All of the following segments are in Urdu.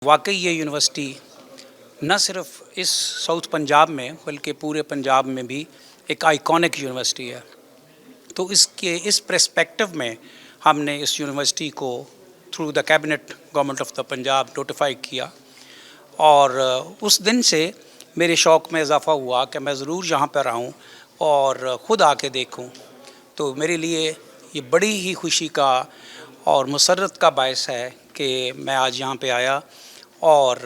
واقعی یہ یونیورسٹی نہ صرف اس ساؤتھ پنجاب میں بلکہ پورے پنجاب میں بھی ایک آئیکونک یونیورسٹی ہے. تو اس پرسپیکٹو میں ہم نے اس یونیورسٹی کو through the cabinet government of the Punjab notify کیا، اور اس دن سے میرے شوق میں اضافہ ہوا کہ میں ضرور یہاں پر آؤں اور خود آ کے دیکھوں. تو میرے لیے یہ بڑی ہی خوشی کا اور مسرت کا باعث ہے کہ میں آج یہاں پہ آیا. اور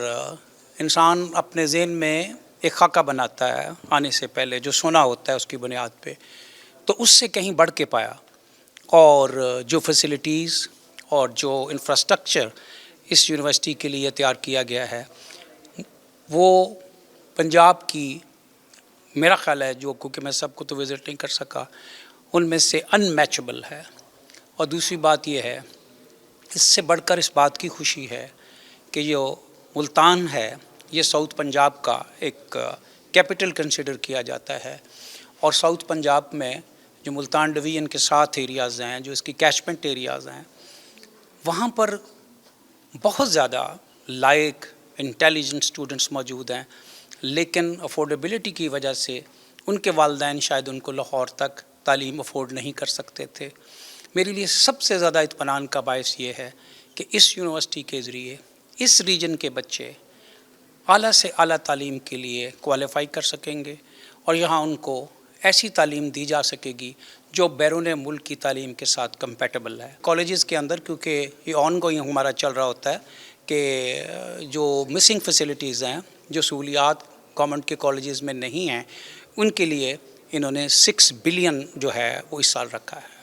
انسان اپنے ذہن میں ایک خاکہ بناتا ہے آنے سے پہلے جو سنا ہوتا ہے اس کی بنیاد پہ، تو اس سے کہیں بڑھ کے پایا. اور جو فیسلٹیز اور جو انفراسٹرکچر اس یونیورسٹی کے لیے تیار کیا گیا ہے وہ پنجاب کی، میرا خیال ہے، جو کیونکہ میں سب کو تو وزٹ نہیں کر سکا، ان میں سے ان میچبل ہے. اور دوسری بات یہ ہے، اس سے بڑھ کر اس بات کی خوشی ہے کہ جو ملتان ہے یہ ساؤتھ پنجاب کا ایک کیپٹل کنسیڈر کیا جاتا ہے. اور ساؤتھ پنجاب میں جو ملتان ڈویژن کے 7 ایریاز ہیں، جو اس کی کیچمنٹ ایریاز ہیں، وہاں پر بہت زیادہ لائق انٹیلیجنٹ اسٹوڈنٹس موجود ہیں، لیکن افورڈیبلٹی کی وجہ سے ان کے والدین شاید ان کو لاہور تک تعلیم افورڈ نہیں کر سکتے تھے. میرے لیے سب سے زیادہ اطمینان کا باعث یہ ہے کہ اس یونیورسٹی کے ذریعے اس ریجن کے بچے اعلیٰ سے اعلیٰ تعلیم کے لیے کوالیفائی کر سکیں گے، اور یہاں ان کو ایسی تعلیم دی جا سکے گی جو بیرون ملک کی تعلیم کے ساتھ کمپیٹیبل ہے. کالجز کے اندر، کیونکہ یہ آن گوئنگ ہمارا چل رہا ہوتا ہے کہ جو مسنگ فیسلٹیز ہیں، جو سہولیات گورنمنٹ کے کالجز میں نہیں ہیں، ان کے لیے انہوں نے 6 بلین جو ہے وہ اس سال رکھا ہے.